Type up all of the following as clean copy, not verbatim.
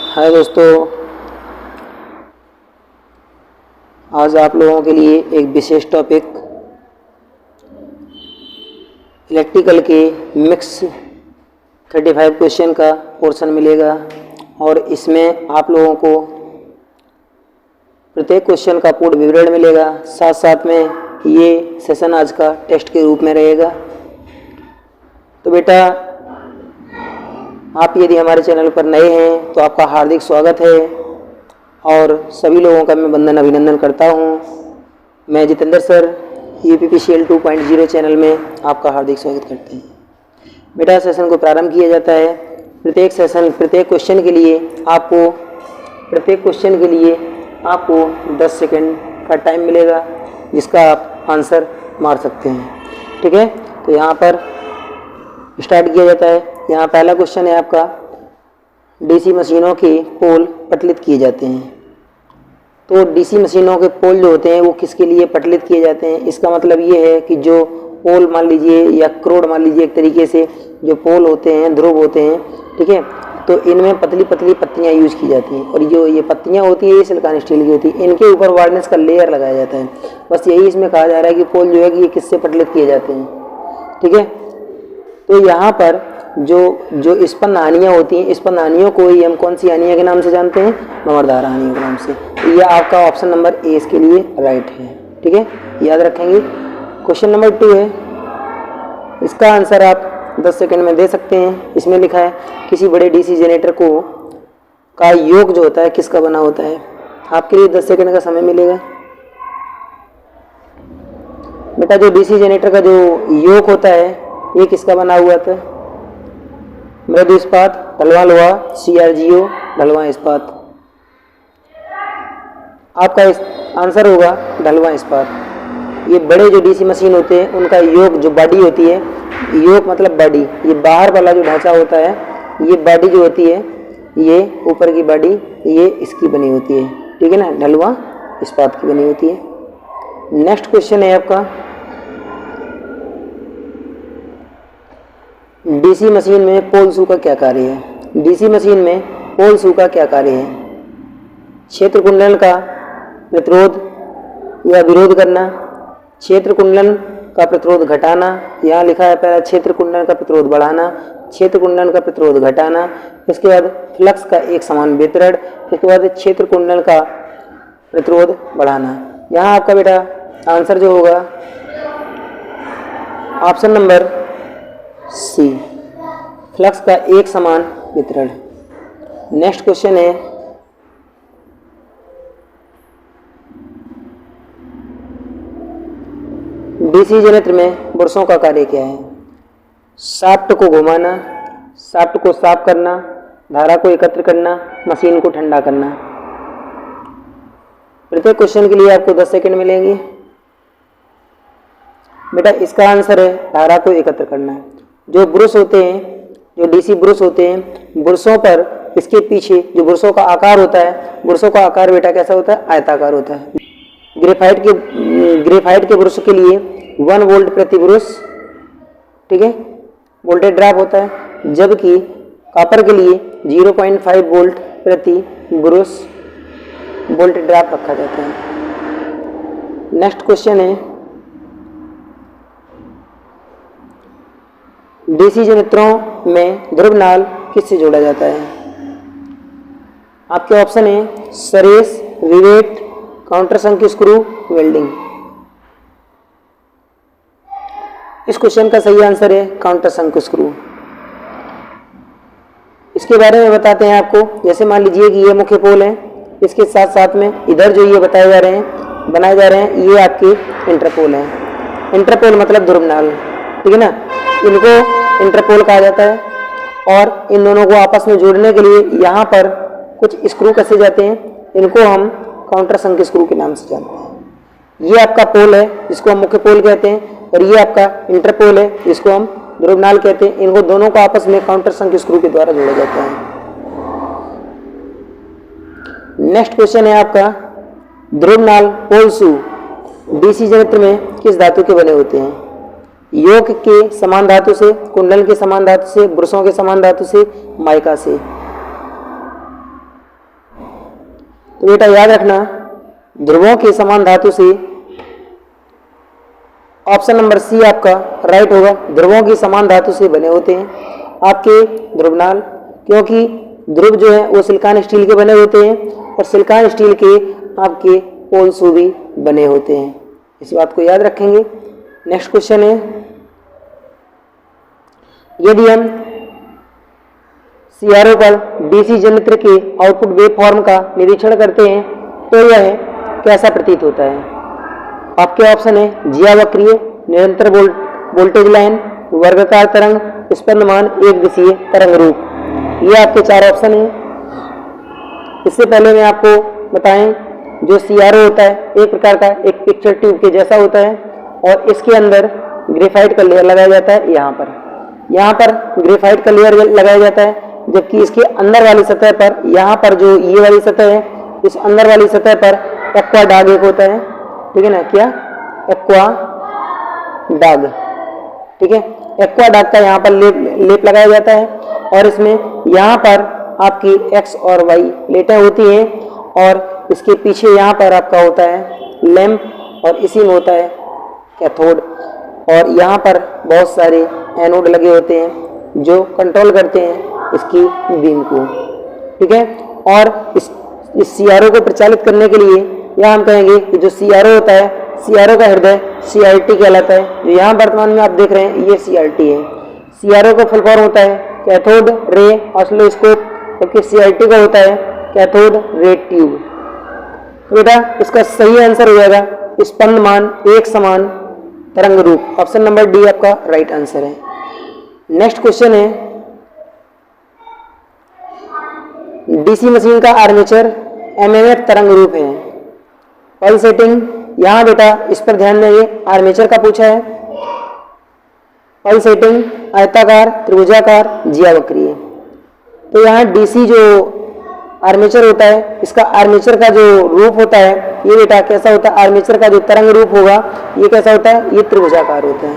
हाय दोस्तों, आज आप लोगों के लिए एक विशेष टॉपिक इलेक्ट्रिकल के मिक्स 35 क्वेश्चन का पोर्शन मिलेगा और इसमें आप लोगों को प्रत्येक क्वेश्चन का पूर्ण विवरण मिलेगा। साथ साथ में ये सेशन आज का टेस्ट के रूप में रहेगा। तो बेटा, आप यदि हमारे चैनल पर नए हैं तो आपका हार्दिक स्वागत है और सभी लोगों का मैं वंदन अभिनंदन करता हूं। मैं जितेंद्र सर UPPCL 2.0 चैनल में आपका हार्दिक स्वागत करते हैं। बेटा, सेशन को प्रारंभ किया जाता है। प्रत्येक क्वेश्चन के लिए आपको 10 सेकंड का टाइम मिलेगा जिसका आप आंसर मार सकते हैं। ठीक है, तो यहाँ पर स्टार्ट किया जाता है। यहाँ पहला क्वेश्चन है आपका, DC मशीनों के पोल पटलित किए जाते हैं। तो DC मशीनों के पोल जो होते हैं वो किसके लिए पटलित किए जाते हैं? इसका मतलब ये है कि जो पोल मान लीजिए या क्रोड मान लीजिए, एक तरीके से जो पोल होते हैं, ध्रुव होते हैं, ठीक है, तो इनमें पतली पतली पत्तियाँ यूज की जाती हैं और जो ये पत्तियाँ होती है ये सिलिकॉन स्टील की होती है। इनके ऊपर वार्निश का लेयर लगाया जाता है। बस यही इसमें कहा जा रहा है कि पोल जो है कि ये किससे पटलित किए जाते हैं। ठीक है, तो यहाँ पर जो स्पंद हानियाँ होती हैं, स्पंद हानियों को ही हम कौन सी हानियों के नाम से जानते हैं? भंवरधार हानियों के नाम से। तो यह आपका ऑप्शन नंबर ए इसके लिए राइट है। ठीक है, याद रखेंगे। क्वेश्चन नंबर 2 है, इसका आंसर आप 10 सेकंड में दे सकते हैं। इसमें लिखा है किसी बड़े DC जनरेटर का योग जो होता है किसका बना होता है? आपके लिए 10 सेकंड का समय मिलेगा। बेटा, जो DC जनरेटर का जो योग होता है ये किसका बना हुआ था? मृदु इस्पात, ढलवां लोहा, CRGO, ढलवां इस्पात। आपका आंसर होगा ढलवां इस्पात। ये बड़े जो DC मशीन होते हैं उनका योग जो बॉडी होती है, योग मतलब बॉडी, ये बाहर वाला जो ढांचा होता है, ये बॉडी जो होती है, ये ऊपर की बॉडी ये इसकी बनी होती है। ठीक है ना, ढलवां इस्पात की बनी होती है। नेक्स्ट क्वेश्चन है आपका, DC मशीन में पोल शू का क्या कार्य है? DC मशीन में पोल शू का क्या कार्य है? क्षेत्र कुंडलन का प्रतिरोध या विरोध करना, क्षेत्र कुंडलन का प्रतिरोध घटाना, यहाँ लिखा है पहला क्षेत्र कुंडलन का प्रतिरोध बढ़ाना, क्षेत्र कुंडलन का प्रतिरोध घटाना, इसके बाद फ्लक्स का एक समान वितरण, इसके बाद क्षेत्र कुंडलन का प्रतिरोध बढ़ाना। यहाँ आपका बेटा आंसर जो होगा ऑप्शन नंबर C, फ्लक्स का एक समान वितरण। नेक्स्ट क्वेश्चन है, DC जनरेटर में ब्रशों का कार्य क्या है? शाफ्ट को घुमाना, शाफ्ट को साफ करना, धारा को एकत्र करना, मशीन को ठंडा करना। प्रत्येक क्वेश्चन के लिए आपको 10 सेकंड मिलेंगे। बेटा, इसका आंसर है धारा को एकत्र करना। जो ब्रश होते हैं, जो DC ब्रश होते हैं, ब्रशों पर इसके पीछे जो ब्रशों का आकार होता है, ब्रशों का आकार बेटा कैसा होता है? आयताकार होता है। ग्रेफाइट के ब्रश के लिए 1 वोल्ट प्रति ब्रश, ठीक है, वोल्टेज ड्रॉप होता है, जबकि कॉपर के लिए 0.5 वोल्ट प्रति ब्रश वोल्टेज ड्रॉप रखा जाता है। नेक्स्ट क्वेश्चन है, DC जनरेटरों में ध्रुव नाल किससे जोड़ा जाता है? आपके ऑप्शन है सरेस, रिवेट, काउंटर शंकु स्क्रू, वेल्डिंग। इस क्वेश्चन का सही आंसर है काउंटर शंकु स्क्रू। इसके बारे में बताते हैं आपको। जैसे मान लीजिए कि ये मुख्य पोल है, इसके साथ साथ में इधर जो ये बनाए जा रहे हैं ये आपके इंटरपोल हैं। इंटरपोल मतलब ध्रुव नाल, ठीक है ना, इनको इंटरपोल कहा जाता है। और इन दोनों को आपस में जोड़ने के लिए यहाँ पर कुछ स्क्रू कसे जाते हैं, इनको हम काउंटर शंकु स्क्रू के नाम से जानते हैं। ये आपका पोल है जिसको हम मुख्य पोल कहते हैं, और ये आपका इंटरपोल है जिसको हम ध्रुव नाल कहते हैं। इनको दोनों को आपस में काउंटर शंकु स्क्रू के द्वारा जोड़ा जाता है। नेक्स्ट क्वेश्चन है आपका, ध्रुव नाल पोल शू DC जनरेटर में किस धातु के बने होते हैं? योग के समान धातु से, कुंडल के समान धातु से, ब्रशों के समान धातु से, माइका से। तो बेटा याद रखना, ध्रुवों के समान धातु से ऑप्शन नंबर सी आपका राइट होगा। ध्रुवों की समान धातु से बने होते हैं आपके ध्रुवनाल, क्योंकि ध्रुव जो है वो सिलिकॉन स्टील के बने होते हैं और सिलिकॉन स्टील के आपके पोल शू भी बने होते हैं। इस बात को याद रखेंगे। नेक्स्ट क्वेश्चन है, यदि हम सीआरओ पर डीसी जनरेटर के आउटपुट वेव फॉर्म का निरीक्षण करते हैं तो यह कैसा प्रतीत होता है? आपके ऑप्शन है ज्यावक्रीय, निरंतर वोल्टेज लाइन, वर्गाकार तरंग, स्पंदमान, एक दिशीय तरंग रूप। ये आपके 4 ऑप्शन हैं। इससे पहले मैं आपको बताएं, जो सीआरओ होता है एक प्रकार का एक पिक्चर ट्यूब के जैसा होता है और इसके अंदर ग्रेफाइट का लेयर लगाया जाता है। यहाँ पर ग्रेफाइट का लेयर लगाया जाता है, जबकि इसके अंदर वाली सतह पर, यहाँ पर जो ये वाली सतह है, इस अंदर वाली सतह पर एक्वा डाग एक होता है। ठीक है ना, क्या? एक्वा डाग। ठीक है, एक्वा डाग का यहाँ पर लेप लगाया जाता है और इसमें यहाँ पर आपकी एक्स और वाई प्लेटें होती हैं और इसके पीछे यहाँ पर आपका होता है लैंप और इसी में होता है कैथोड और यहाँ पर बहुत सारे एनोड लगे होते हैं जो कंट्रोल करते हैं इसकी बीम को। ठीक है, और इस सीआरओ को प्रचालित करने के लिए या हम कहेंगे कि जो सीआरओ होता है, सीआरओ का हृदय सीआरटी कहलाता है। जो यहाँ वर्तमान में आप देख रहे हैं ये सीआरटी है। सीआरओ का फुल फॉर्म होता है कैथोड रे ऑसिलोस्कोप, जबकि सीआरटी का होता है कैथोड रे ट्यूब। बेटा इसका सही आंसर हो जाएगा स्पंदमान एक समान तरंग रूप। ऑप्शन नंबर डी आपका राइट आंसर है। नेक्स्ट क्वेश्चन है, डीसी मशीन का आर्मेचर एमएमएफ तरंग रूप है। पल सेटिंग, यहाँ बेटा इस पर ध्यान देंगे, आर्मेचर का पूछा है। पल सेटिंग आयताकार, त्रिभुजाकार, ज्यावक्रीय। तो यहाँ डीसी जो आर्मेचर होता है, इसका आर्मेचर का जो रूप होता है ये बेटा कैसा होता है? आर्मेचर का जो तरंग रूप होगा ये कैसा होता है? ये त्रिभुजाकार होता है।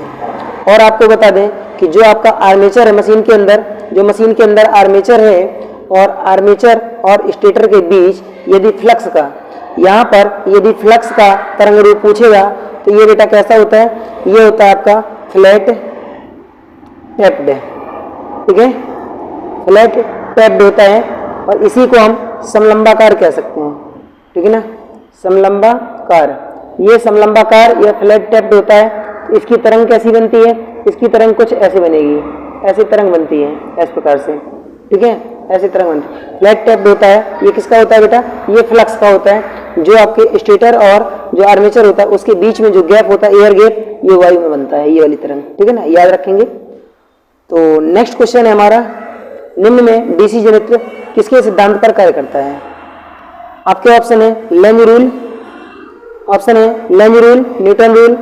और आपको बता दें कि जो आपका आर्मेचर है मशीन के अंदर, जो मशीन के अंदर आर्मेचर है और आर्मेचर और स्टेटर के बीच यदि फ्लक्स का, यहाँ पर यदि फ्लक्स का तरंग रूप पूछेगा तो ये बेटा कैसा होता है? ये होता है आपका फ्लैट टैप्ड। ठीक है, फ्लैट टैप्ड होता है और इसी को हम समलंबाकार कह सकते हैं। ठीक है ना, समलंबाकार। ये समलंबाकार या फ्लैट टैप्ड होता है। तो इसकी तरंग कैसी बनती है? इसकी तरंग कुछ ऐसे बनेगी, ऐसी तरंग बनती है इस प्रकार से। ठीक है, ऐसी तरंग बनती है। फ्लैट टैप्ड होता है, ये किसका होता है बेटा? ये फ्लक्स का होता है। जो आपके स्टेटर और जो आर्मेचर होता है उसके बीच में जो गैप होता है, एयर गैप, ये वायु में बनता है, ये वाली तरंग। ठीक है ना, याद रखेंगे। तो नेक्स्ट क्वेश्चन है हमारा, निम्न में डीसी जनरेटर किसके सिद्धांत पर कार्य करता है? आपके ऑप्शन है लेंज रूल, ऑप्शन है लेंज रूल, न्यूटन रूल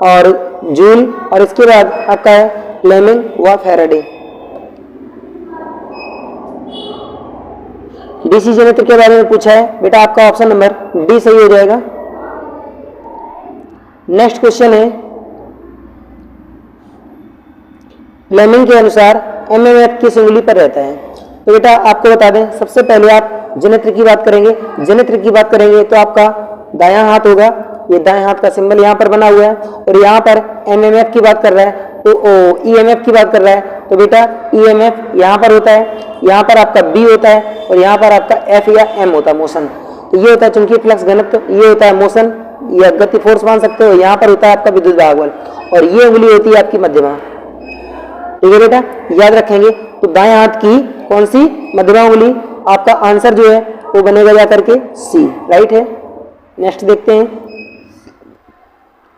और जूल, और इसके बाद आपका है फ्लेमिंग व फैराडे। डीसी जनरेटर के बारे में पूछा है बेटा, आपका ऑप्शन नंबर डी सही हो जाएगा। नेक्स्ट क्वेश्चन है, फ्लेमिंग के अनुसार एमएमएफ किस उंगली पर रहता है? तो बेटा आपको बता दें, सबसे पहले आप जनरेटर की बात करेंगे। जनरेटर की बात करेंगे तो आपका दायां हाथ होगा, ये दाएं हाथ का सिंबल यहाँ पर बना हुआ है। और यहाँ पर एमएमएफ की बात कर रहा है तो ईएमएफ की बात कर रहा है तो बेटा ईएमएफ यहाँ पर होता है, यहाँ पर आपका बी होता है और यहाँ पर आपका एफ या एम होता है, मोशन। तो ये होता है चुंबकीय फ्लक्स घनत्व, ये होता है मोशन या गति फोर्स मान सकते हो। यहाँ पर होता है आपका विद्युत दाब बल और ये उंगली होती है आपकी मध्यमा। ठीक है बेटा, याद रखेंगे। तो दाएं हाथ की कौन सी? मध्यमा उंगली। आपका आंसर जो है वो बनेगा जाकर के सी, राइट है। नेक्स्ट देखते हैं।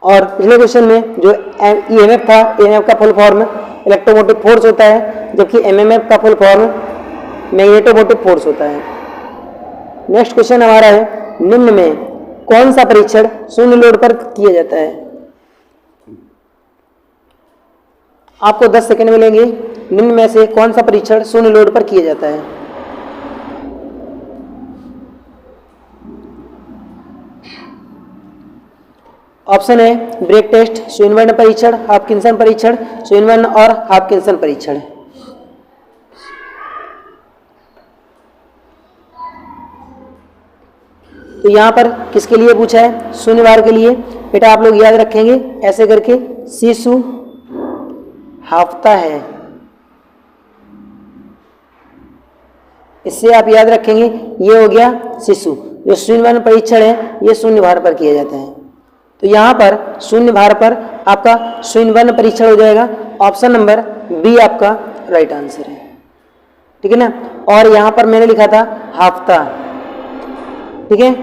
और पिछले क्वेश्चन में जो ईएमएफ था, ईएमएफ का फुल फॉर्म इलेक्ट्रोमोटिव फोर्स होता है, जबकि एमएमएफ का फुल फॉर्म मैग्नेटोमोटिव फोर्स होता है। नेक्स्ट क्वेश्चन हमारा है, निम्न में कौन सा परीक्षण शून्य लोड पर किया जाता है? आपको 10 सेकंड मिलेंगे। निम्न में से कौन सा परीक्षण शून्य लोड पर किया जाता है? ऑप्शन है ब्रेक टेस्ट, स्विनबर्न परीक्षण, हाफकिंसन परीक्षण, स्विनबर्न और हाफकिंसन परीक्षण। तो यहाँ पर किसके लिए पूछा है? शून्य भार के लिए। बेटा आप लोग याद रखेंगे ऐसे करके, शिशु हाफता है, इससे आप याद रखेंगे ये हो गया शिशु। जो शून्य परीक्षण है ये शून्य भार पर किया जाता है। तो यहाँ पर शून्य भार पर आपका शून्य परीक्षण हो जाएगा। ऑप्शन नंबर बी आपका राइट आंसर है, ठीक है ना। और यहाँ पर मैंने लिखा था हाफता, ठीक है।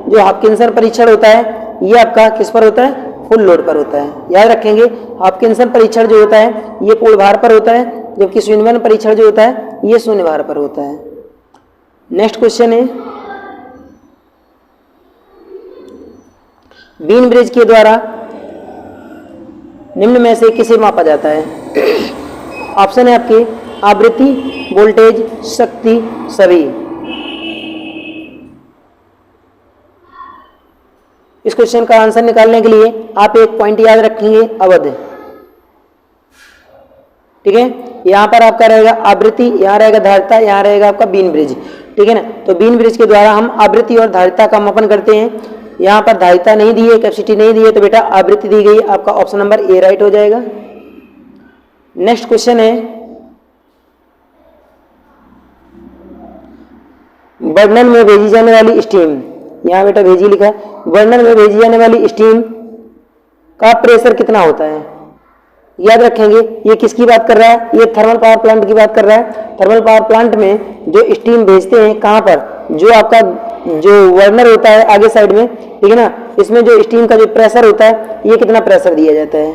जो हाफकिंसन परीक्षण होता है ये आपका किस पर होता है? फुल लोड पर होता है। याद रखेंगे हाफकिंसन परीक्षण जो होता है ये पूर्ण भार पर होता है, जबकि शून्य परीक्षण जो होता है ये शून्य भार पर होता है। नेक्स्ट क्वेश्चन है, बीन ब्रिज के द्वारा निम्न में से किसे मापा जाता है? ऑप्शन है आपके आवृत्ति, वोल्टेज, शक्ति, सभी। इस क्वेश्चन का आंसर निकालने के लिए आप एक पॉइंट याद रखेंगे, अवध, ठीक है। यहां पर आपका रहेगा आवृत्ति, यहां रहेगा धारिता, यहां रहेगा आपका बीन ब्रिज, ठीक है ना। तो बीन ब्रिज के द्वारा हम आवृत्ति और धारिता का मापन करते हैं। यहाँ पर धारिता नहीं दी है, कैपेसिटी नहीं दी है, तो बेटा आवृत्ति दी गई। आपका ऑप्शन नंबर ए राइट हो जाएगा। नेक्स्ट क्वेश्चन है, बर्नल में भेजी जाने वाली स्टीम, यहाँ बेटा भेजी लिखा है, बर्नल में भेजी जाने वाली स्टीम का प्रेशर कितना होता है? याद रखेंगे ये किसकी बात कर रहा है? ये थर्मल पावर प्लांट की बात कर रहा है। थर्मल पावर प्लांट में जो स्टीम भेजते हैं कहाँ पर? जो आपका जो बर्नर होता है आगे साइड में, ठीक है ना, इसमें जो स्टीम का जो प्रेशर होता है ये कितना प्रेशर दिया जाता है?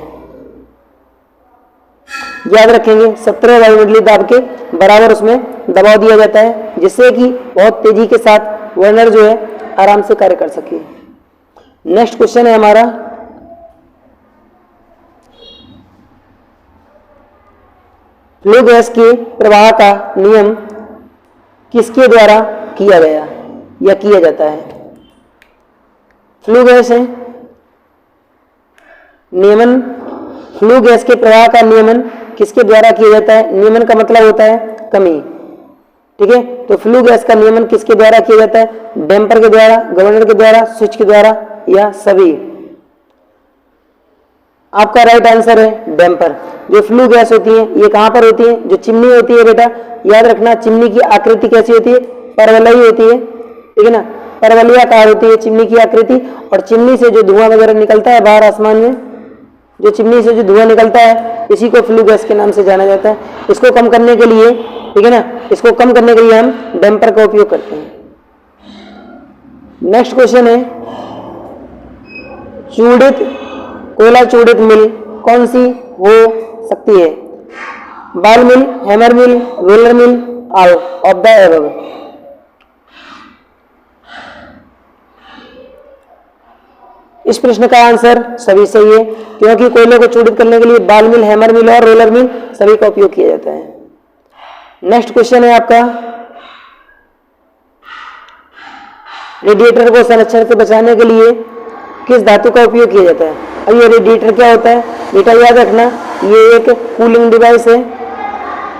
याद रखेंगे 17 वायुमंडलीय दाब के बराबर उसमें दबाव दिया जाता है, जिससे कि बहुत तेजी के साथ बर्नर जो है आराम से कार्य कर सके। नेक्स्ट क्वेश्चन है हमारा, फ्लू गैस के प्रवाह का नियम किसके द्वारा किया गया या किया जाता है? फ्लू गैस है नियमन, फ्लू गैस के प्रवाह का नियमन किसके द्वारा किया जाता है? नियमन का मतलब होता है कमी, ठीक है। तो फ्लू गैस का नियमन किसके द्वारा किया जाता है? डैम्पर के द्वारा, गवर्नर के द्वारा, स्विच के द्वारा या सभी? आपका राइट आंसर है डैम्पर। जो फ्लू गैस होती है ये कहां पर होती है? जो चिमनी होती है बेटा, याद रखना चिमनी की आकृति कैसी होती है? परवलयी होती है, ठीक है ना, परवलयाकार होती है चिमनी की आकृति। और चिमनी से जो धुआं वगैरह निकलता है बाहर आसमान में, जो चिमनी से जो धुआं निकलता है इसी को फ्लू गैस के नाम से जाना जाता है। इसको कम करने के लिए, ठीक है ना, इसको कम करने के लिए हम डैम्पर का उपयोग करते हैं। नेक्स्ट क्वेश्चन है, चूड़ित कोयला चूड़ित मिल कौन सी हो सकती है? Ball mill, hammer mill, roller mill, all of the above? इस प्रश्न का आंसर सभी सही है, क्योंकि कोयले को चूड़ित करने के लिए बॉल मिल, हैमर मिल और रोलर मिल सभी का उपयोग किया जाता है। नेक्स्ट क्वेश्चन है आपका, रेडिएटर को संरक्षण से बचाने के लिए किस धातु का उपयोग किया जाता है? अब ये रेडिएटर क्या होता है बेटा? याद रखना ये एक कूलिंग डिवाइस है,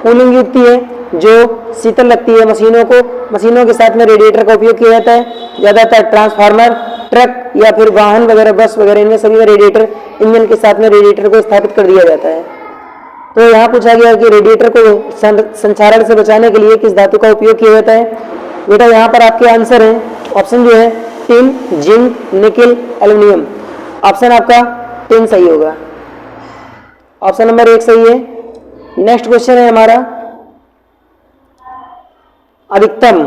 कूलिंग युक्ति है जो शीतल लगती है मशीनों को। मशीनों के साथ में रेडिएटर का उपयोग किया जाता है। ज्यादातर ट्रांसफार्मर, ट्रक या फिर वाहन वगैरह, बस वगैरह, इनमें सभी में रेडिएटर, इंजन के साथ में रेडिएटर को स्थापित कर दिया जाता है। तो यहाँ पूछा गया कि रेडिएटर को संचारण से बचाने के लिए किस धातु का उपयोग किया जाता है? बेटा यहाँ पर आपके आंसर है, ऑप्शन जो है tin, zinc, nickel, aluminium. Option आपका टिन सही होगा, ऑप्शन नंबर 1 सही है। नेक्स्ट क्वेश्चन है हमारा, अधिकतम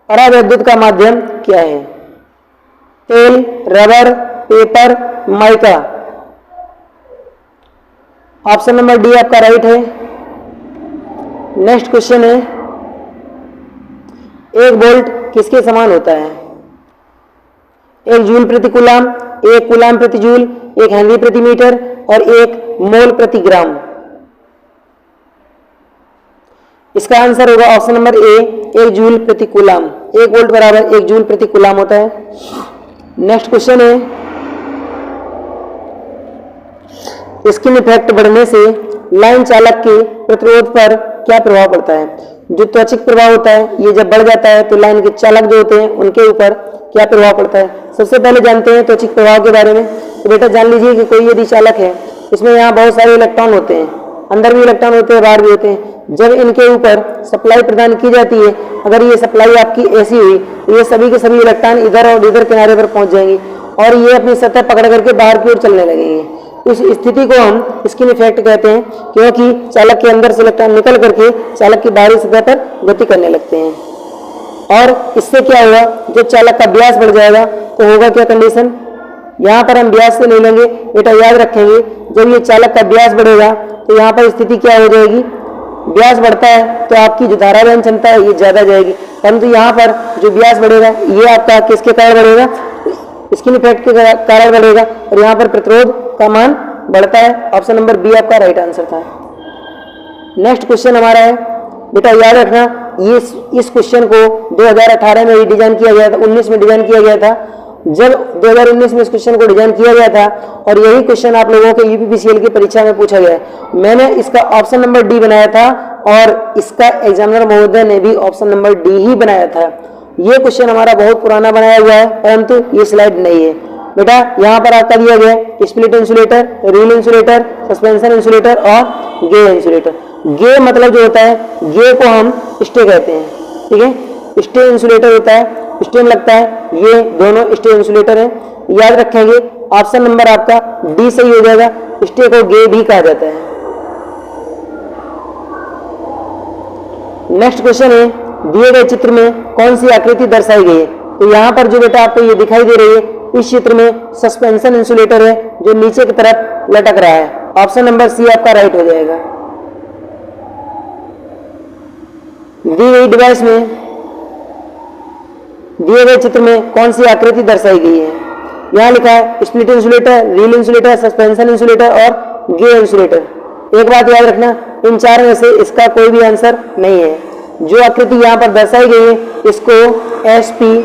परावैद्युत का माध्यम क्या है? तेल, rubber, paper, mica? Option number D आपका राइट है। नेक्स्ट क्वेश्चन है, 1 वोल्ट किसके समान होता है? 1 जूल प्रति कूलाम, 1 कूलाम प्रति जूल, 1 हेनरी प्रति मीटर और 1 मोल प्रति ग्राम? इसका आंसर होगा ऑप्शन नंबर ए, 1 जूल प्रति कूलाम। 1 वोल्ट बराबर 1 जूल प्रति कूलाम होता है। नेक्स्ट क्वेश्चन है, स्किन इफेक्ट बढ़ने से लाइन चालक के प्रतिरोध पर क्या प्रभाव पड़ता है? जो त्वचिक प्रभाव होता है ये जब बढ़ जाता है तो लाइन के चालक जो होते हैं उनके ऊपर क्या प्रभाव पड़ता है। सबसे पहले जानते हैं त्वचिक प्रभाव के बारे में। तो बेटा जान लीजिए कि कोई यदि चालक है, इसमें यहाँ बहुत सारे इलेक्ट्रॉन होते हैं, अंदर भी इलेक्ट्रॉन होते हैं, बाहर भी होते हैं। जब इनके ऊपर सप्लाई प्रदान की जाती है, अगर ये सप्लाई आपकी ऐसी हुई तो ये सभी के सभी इलेक्ट्रॉन इधर और इधर किनारे पर पहुंच जाएंगे और ये अपनी सतह पकड़ करके बाहर की ओर चलने लगेंगे। इस स्थिति को हम स्किन इफेक्ट कहते हैं, क्योंकि चालक के अंदर से इलेक्ट्रॉन निकल करके चालक की बाहरी सतह पर गति करने लगते हैं। और इससे क्या होगा, जब चालक का व्यास बढ़ जाएगा तो होगा क्या कंडीशन। यहाँ पर हम व्यास से नहीं लेंगे बेटा, याद रखेंगे जब ये चालक का व्यास बढ़ेगा तो यहाँ पर स्थिति क्या हो जाएगी, व्यास बढ़ता है तो आपकी जो धारा वहन क्षमता है ये ज्यादा जाएगी, परंतु यहाँ पर जो व्यास बढ़ेगा ये आपका किसके कारण बढ़ेगा, स्किन इफेक्ट के कारण बढ़ेगा और यहाँ पर प्रतिरोध का मान बढ़ता है। ऑप्शन नंबर बी आपका राइट आंसर था। नेक्स्ट क्वेश्चन हमारा है बेटा, याद रखना ये इस क्वेश्चन को 2018 में डिजाइन किया गया था, 19 में डिजाइन किया गया था। जब 2019 में इस क्वेश्चन को डिजाइन किया गया था और यही क्वेश्चन आप लोगों के यूपीपीसीएल की परीक्षा में पूछा गया है। मैंने इसका ऑप्शन नंबर डी बनाया था और इसका एग्जामिनर महोदय ने भी ऑप्शन नंबर डी ही बनाया था। ये क्वेश्चन हमारा बहुत पुराना बनाया हुआ है, परंतु ये स्लाइड नहीं है बेटा। यहाँ पर आपका दिया गया है split insulator, reel insulator, suspension insulator और गे इंसुलेटर। गे मतलब जो होता है, गे को हम स्टे कहते हैं, ठीक है। स्टे इंसुलेटर होता है, स्टेन लगता है, ये दोनों स्टे इंसुलेटर हैं। याद रखेंगे ऑप्शन नंबर आपका डी सही हो जाएगा, स्टे को गे भी कहा जाता है। नेक्स्ट क्वेश्चन है, दिए गए चित्र में कौन सी आकृति दर्शाई गई है। तो यहाँ पर जो बेटा आपको ये दिखाई दे रही है, इस चित्र में सस्पेंशन इंसुलेटर है जो नीचे की तरफ लटक रहा है। ऑप्शन नंबर सी आपका राइट हो जाएगा। दी गई डिवाइस में दिए गए चित्र में कौन सी आकृति दर्शाई गई है। यहाँ लिखा है split insulator, reel insulator, suspension insulator और गे इंसुलेटर। एक बात याद रखना, इन चार में से इसका कोई भी आंसर नहीं है। जो आकृति यहाँ पर दर्शाई गई है इसको SPLITRING,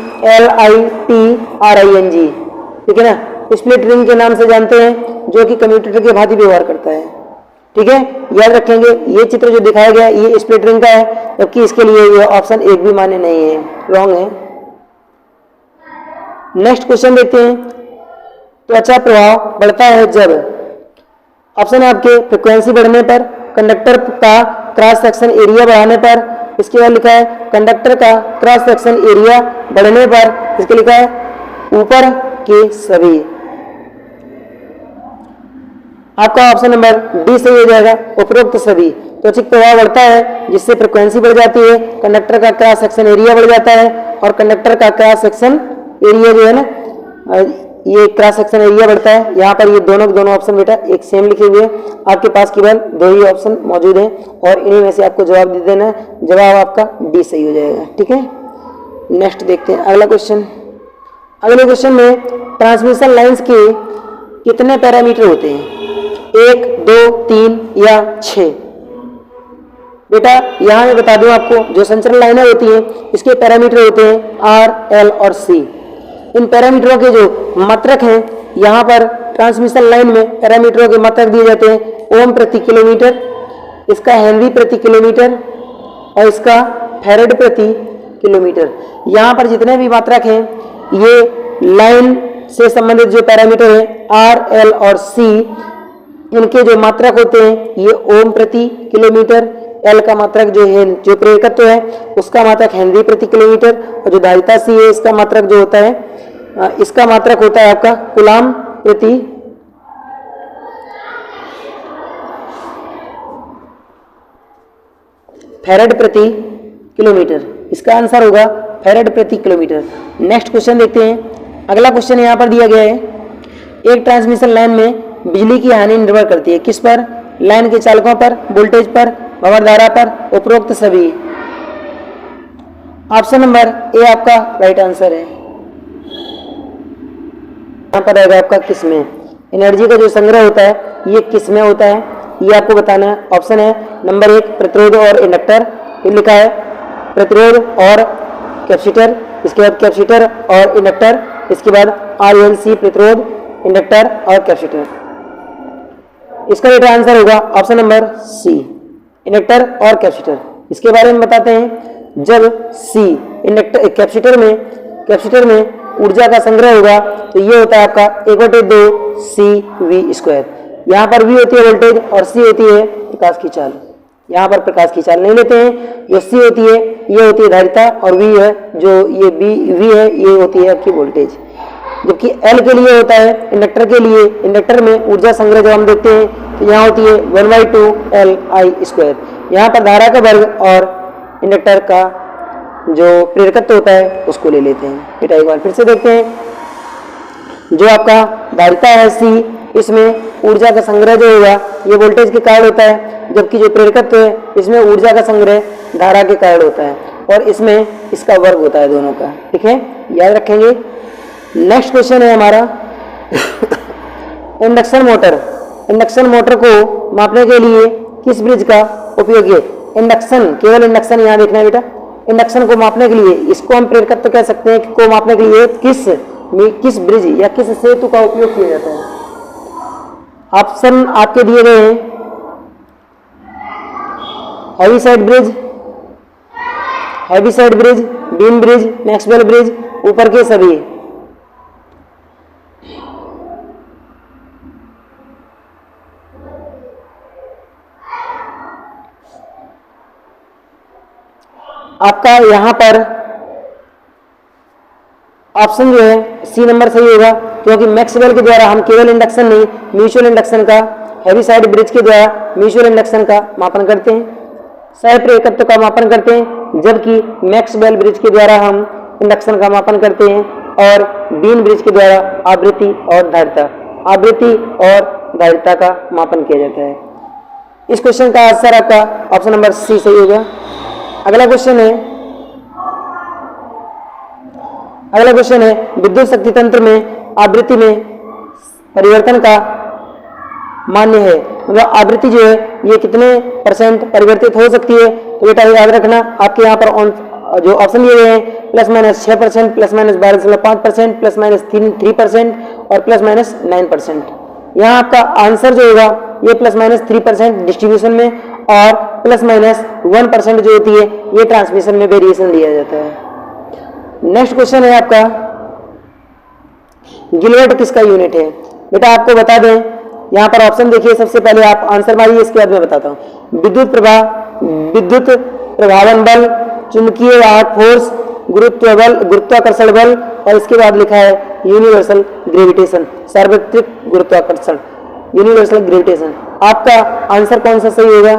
ठीक है ना, स्प्लिट रिंग के नाम से जानते हैं, जो कि कम्यूटेटर के भांति व्यवहार करता है, ठीक है। याद रखेंगे ये चित्र जो दिखाया गया है ये स्प्लिट रिंग का है, जबकि इसके लिए ये ऑप्शन एक भी मान्य नहीं है, रॉन्ग है। नेक्स्ट क्वेश्चन देखते हैं, त्वचा प्रभाव बढ़ता है जब। ऑप्शन है आपके फ्रीक्वेंसी बढ़ने पर, कंडक्टर का क्रॉस सेक्शन एरिया बढ़ाने पर, इसके बाद लिखा है कंडक्टर का क्रॉस सेक्शन एरिया बढ़ने पर, इसके लिखा है ऊपर के सभी। आपका ऑप्शन नंबर डी सही हो जाएगा, उपरोक्त सभी। त्वचिक प्रभाव बढ़ता है जिससे फ्रीक्वेंसी बढ़ जाती है, कंडक्टर का क्रॉस सेक्शन एरिया बढ़ जाता है और कंडक्टर का क्रॉस सेक्शन एरिया जो है ना, ये क्रॉस सेक्शन एरिया बढ़ता है। यहाँ पर ये दोनों ऑप्शन बेटा एक सेम लिखे हुए हैं, आपके पास केवल दो ही ऑप्शन मौजूद हैं और इन्हीं में से आपको जवाब दे देना है। जवाब आपका डी सही हो जाएगा, ठीक है। नेक्स्ट देखते हैं अगला क्वेश्चन। अगले क्वेश्चन में ट्रांसमिशन लाइंस के कितने पैरामीटर होते हैं, 1, 2, 3 या 6। बेटा यहाँ मैं बता दूं आपको, जो संचरण लाइनें होती हैं इसके पैरामीटर होते हैं R, L और C। इन पैरामीटरों के जो मात्रक हैं, यहाँ पर ट्रांसमिशन लाइन में पैरामीटरों के मात्रक दिए जाते हैं ओम प्रति किलोमीटर, इसका हेनरी प्रति किलोमीटर और इसका फैराड प्रति किलोमीटर। यहाँ पर जितने भी मात्रक हैं ये लाइन से संबंधित जो पैरामीटर हैं R, L और C, इनके जो मात्रक होते हैं ये ओम प्रति किलोमीटर, एल का मात्रक जो है, जो प्रेरकत्व है उसका मात्रक हेनरी प्रति किलोमीटर और जो धारिता सी है इसका मात्रक जो होता है, इसका मात्रक होता है आपका कूलाम प्रति फैराड प्रति किलोमीटर। इसका आंसर होगा फैराड प्रति किलोमीटर। नेक्स्ट क्वेश्चन देखते हैं। अगला क्वेश्चन यहाँ पर दिया गया है, एक ट्रांसमिशन लाइन में बिजली की हानि निर्भर करती है किस पर, लाइन के चालकों पर, वोल्टेज पर, भंवर धारा पर, उपरोक्त सभी। ऑप्शन नंबर ए आपका राइट आंसर है। यहाँ पर रहेगा आपका किसमें, एनर्जी का जो संग्रह होता है ये किसमें होता है, ये आपको बताना है। ऑप्शन है नंबर 1 प्रतिरोध और इंडक्टर, फिर लिखा है प्रतिरोध और कैपेसिटर, इसके बाद कैपेसिटर और इंडक्टर, इसके बाद RLC प्रतिरोध, इंडक्टर और कैपेसिटर। इसका राइट आंसर होगा ऑप्शन नंबर सी, इंडक्टर और कैपेसिटर। इसके बारे में बताते हैं। जब सी इंडक्टर कैपेसिटर में ऊर्जा का संग्रह होगा तो ये होता है आपका 1/2 CV²। यहाँ पर V होती है वोल्टेज और C होती है प्रकाश की चाल। यहाँ पर प्रकाश की चाल नहीं लेते हैं। जो C होती है ये होती है धारिता और V है जो ये V है ये होती है आपकी वोल्टेज। जबकि L के लिए होता है इंडक्टर के लिए, इंडक्टर में ऊर्जा संग्रह जब हम देखते हैं तो यहाँ होती है 1/2 LI²। यहाँ पर धारा का वर्ग और इंडक्टर का जो प्रेरकत्व होता है उसको ले लेते हैं। बेटा एक बार फिर से देखते हैं। जो आपका धारिता है C, इसमें ऊर्जा का संग्रह जो होगा ये वोल्टेज के कारण होता है, जबकि जो प्रेरकत्व है इसमें ऊर्जा का संग्रह धारा के कारण होता है और इसमें इसका वर्ग होता है दोनों का। ठीक है, याद रखेंगे। नेक्स्ट क्वेश्चन है हमारा इंडक्शन मोटर। इंडक्शन मोटर को मापने के लिए किस ब्रिज का उपयोग है? इंडक्शन, केवल इंडक्शन यहाँ देखना है बेटा। इंडक्शन को मापने के लिए, इसको हम प्रेरकत्व कह सकते हैं, को मापने के लिए किस ब्रिज या किस सेतु का उपयोग किया जाता है? ऑप्शन आपके दिए गए हैं, Heaviside bridge, beam bridge, Maxwell bridge, ऊपर के सभी। आपका यहां पर ऑप्शन जो है सी नंबर सही होगा, क्योंकि मैक्सवेल के द्वारा हम केवल इंडक्शन नहीं, म्यूचुअल इंडक्शन का, हैवीसाइड ब्रिज के द्वारा म्यूचुअल इंडक्शन का मापन करते हैं, सह प्रेरकत्व का मापन करते हैं, जबकि मैक्सवेल ब्रिज के द्वारा हम इंडक्शन का मापन करते हैं और बीम ब्रिज के द्वारा आवृत्ति और धारिता का मापन किया जाता है। इस क्वेश्चन का आंसर आपका ऑप्शन नंबर सी सही होगा। अगला क्वेश्चन है विद्युत शक्ति तंत्र में आवृत्ति में परिवर्तन का मान्य है, मतलब आवृत्ति जो है ये कितने % परिवर्तित हो सकती है? तो बेटा याद रखना, आपके यहाँ पर जो ऑप्शन दिए गए हैं +-6%, +-12.5%, +-3% और +-9%। यहाँ आपका आंसर जो होगा ये +-3% डिस्ट्रीब्यूशन में और +-1% जो होती है ये ट्रांसमिशन में वेरिएशन लिया जाता है। नेक्स्ट क्वेश्चन है आपका गिलवर्ट किसका यूनिट है? बेटा आपको बता दें, यहाँ पर ऑप्शन देखिए, सबसे पहले आप आंसर मारिए, इसके बाद मैं बताता हूँ। विद्युत प्रभावन बल, चुंबकीय वाहक फोर्स, गुरुत्वाकर्षण बल और इसके बाद लिखा है यूनिवर्सल ग्रेविटेशन, सार्वत्रिक गुरुत्वाकर्षण, यूनिवर्सल ग्रेविटेशन। आपका आंसर कौन सा सही होगा?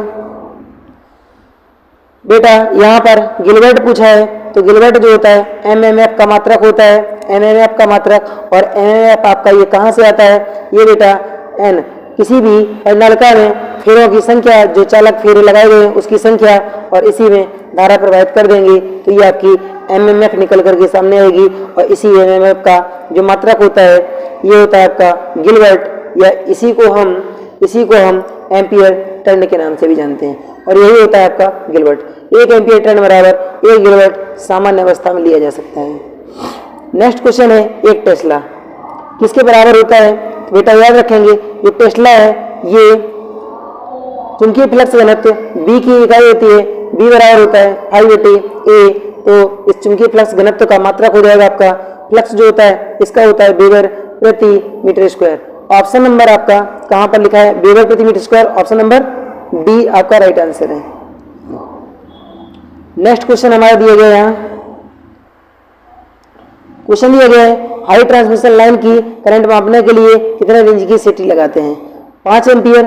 बेटा यहाँ पर गिलवर्ट पूछा है तो गिलवर्ट जो होता है एमएमएफ का मात्रक होता है, एमएमएफ का मात्रक, और एमएमएफ आपका ये कहाँ से आता है? ये बेटा एन, किसी भी नलका में फेरों की संख्या, जो चालक फेरे लगाए गए हैं उसकी संख्या, और इसी में धारा प्रवाहित कर देंगे तो ये आपकी एमएमएफ निकल करके सामने आएगी, और इसी एमएमएफ का जो मात्रक होता है ये होता है आपका गिलवर्ट, या इसी को हम एम्पियर टर्न के नाम से भी जानते हैं, और यही होता है आपका गिलवर्ट। 1 एम्पियर टर्न बराबर 1 गिलवर्ट सामान्य अवस्था में लिया जा सकता है। नेक्स्ट क्वेश्चन है 1 टेस्ला किसके बराबर होता है? तो बेटा याद रखेंगे, ये टेस्ला है, ये चुंबकीय फ्लक्स घनत्व B की इकाई होती है, B बराबर होता है I/A, तो इस चुंबकीय फ्लक्स घनत्व का मात्रक हो जाएगा आपका, फ्लक्स जो होता है इसका होता है वेबर प्रति मीटर स्क्वायर। ऑप्शन नंबर आपका कहां पर लिखा है? वेबर प्रति metre square, option number D आपका राइट आंसर है। नेक्स्ट क्वेश्चन हमारा दिया गया है, क्वेश्चन दिया गया है हाई ट्रांसमिशन लाइन की करंट मापने के लिए कितने रेंज की सीटी लगाते हैं? 5 एम्पियर,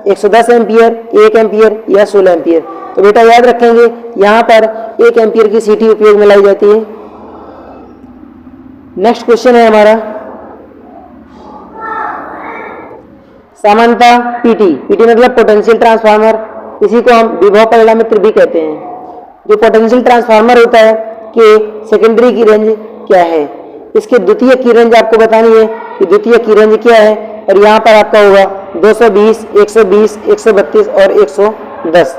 110 एम्पियर, 1 एम्पियर या 16 एम्पियर? तो बेटा याद रखेंगे, यहाँ पर 1 एम्पियर की सीटी उपयोग में लाई जाती है। नेक्स्ट क्वेश्चन है हमारा सामान्यता पीटी मतलब पोटेंशियल ट्रांसफार्मर, इसी को हम विभव परिणामित्र भी कहते हैं। जो पोटेंशियल ट्रांसफार्मर होता है कि सेकेंडरी की रेंज क्या है, इसके द्वितीय की रेंज आपको बतानी है कि द्वितीय की रेंज क्या है, और यहाँ पर आपका होगा 220, 120, 132 और 110।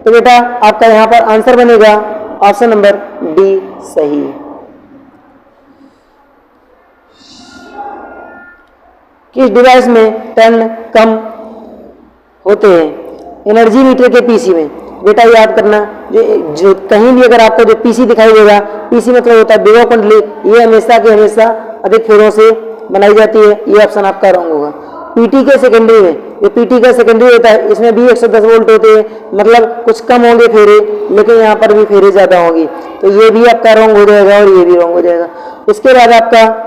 तो बेटा आपका यहाँ पर आंसर बनेगा ऑप्शन नंबर डी सही। किस डिवाइस में टर्न कम होते हैं? एनर्जी मीटर के पीसी में। बेटा याद करना, जो कहीं भी अगर आपको जो पीसी दिखाई देगा, पीसी मतलब होता है विभव कुंडली, ये हमेशा के हमेशा अधिक फेरों से बनाई जाती है, ये ऑप्शन आपका रॉन्ग होगा। पीटी के सेकेंडरी में, ये पीटी का सेकेंडरी होता है, इसमें भी 110 वोल्ट होते हैं, मतलब कुछ कम होंगे फेरे, लेकिन यहाँ पर भी फेरे ज्यादा होंगी, तो ये भी आपका रॉन्ग हो जाएगा और ये भी रॉन्ग हो जाएगा। इसके बाद आपका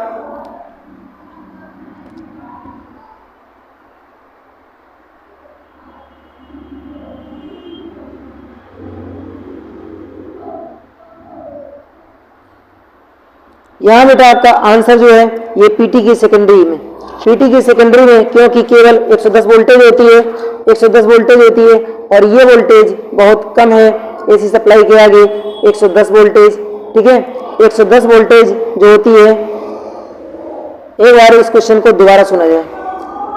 यहाँ बेटा आपका आंसर जो है ये पीटी की सेकेंडरी में, पीटी की सेकेंडरी में, क्योंकि केवल 110 वोल्टेज होती है, 110 वोल्टेज होती है और ये वोल्टेज बहुत कम है एसी सप्लाई के आगे, 110 वोल्टेज, ठीक है। 110 वोल्टेज जो होती है, एक बार इस क्वेश्चन को दोबारा सुना जाए।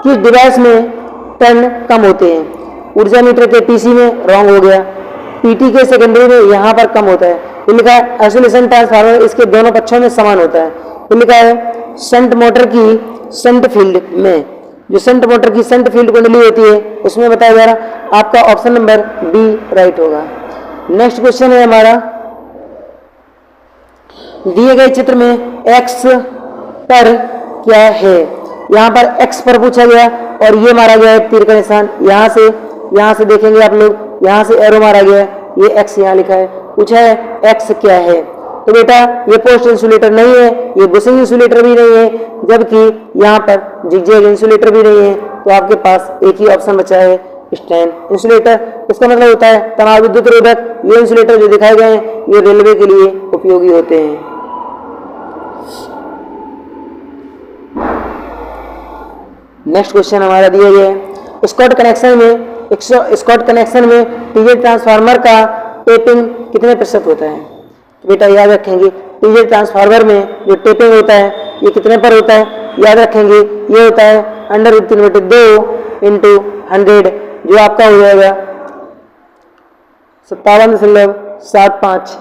किस डिवाइस में टर्न कम होते हैं? ऊर्जा मीटर के पीसी में, रॉन्ग हो गया। पीटी के सेकेंडरी में यहाँ पर कम होता है, ये लिखा है आइसोलेशन ट्रांसफार्मर, इसके दोनों पक्षों में समान होता है, ये लिखा है शंट मोटर की शंट फील्ड में, जो शंट मोटर की शंट फील्ड कुंडली होती है उसमें बताया जा रहा, आपका ऑप्शन नंबर बी राइट होगा। नेक्स्ट क्वेश्चन है हमारा, दिए गए चित्र में एक्स पर क्या है? यहाँ पर एक्स पर पूछा गया और ये मारा गया है तीर का निशान, यहाँ से देखेंगे आप लोग, यहाँ से एरो मारा गया है, ये एक्स यहाँ लिखा है, पूछा है एक्स क्या है? तो बेटा ये पोस्ट इंसुलेटर नहीं है, ये बुशिंग इंसुलेटर भी नहीं है, जबकि यहाँ पर जिगजैग इंसुलेटर भी नहीं है, तो आपके पास एक ही ऑप्शन बचा है स्टैंड इंसुलेटर। इसका मतलब होता है तनाव विद्युत रोधक। ये इंसुलेटर जो दिखाए गए हैं ये रेलवे के लिए उपयोगी होते हैं। नेक्स्ट क्वेश्चन हमारा दिया गया है, स्कॉट कनेक्शन में टीजे ट्रांसफार्मर का टेपिंग कितने प्रतिशत होता है? तो बेटा याद रखेंगे टीजे ट्रांसफार्मर में जो टेपिंग होता है ये कितने पर होता है? याद रखेंगे ये होता है √3/2 इंटू 100, जो आपका हो जाएगा 57.75,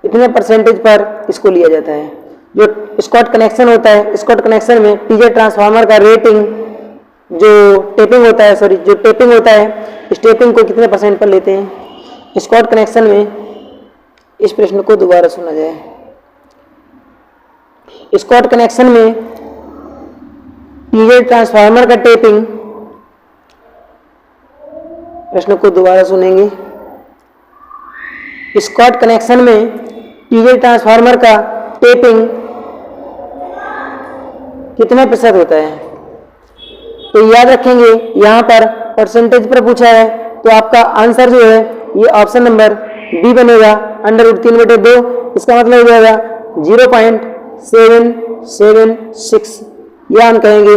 इतने परसेंटेज पर इसको लिया जाता है। जो स्कॉट कनेक्शन होता है, स्कॉट कनेक्शन में टीजे ट्रांसफार्मर का रेटिंग जो टेपिंग होता है, जो टेपिंग होता है, इस टेपिंग को कितने परसेंट पर लेते हैं स्कॉट कनेक्शन में? इस प्रश्न को दोबारा सुना जाए। स्कॉट कनेक्शन में टीजे ट्रांसफार्मर का टेपिंग, प्रश्न को दोबारा सुनेंगे। स्कॉट कनेक्शन में टीजे ट्रांसफार्मर का टेपिंग कितने प्रतिशत होता है? तो याद रखेंगे यहाँ पर परसेंटेज पर पूछा है, तो आपका आंसर जो है ये ऑप्शन नंबर बी बनेगा √3/2, इसका मतलब हो जाएगा 0.776, यह हम कहेंगे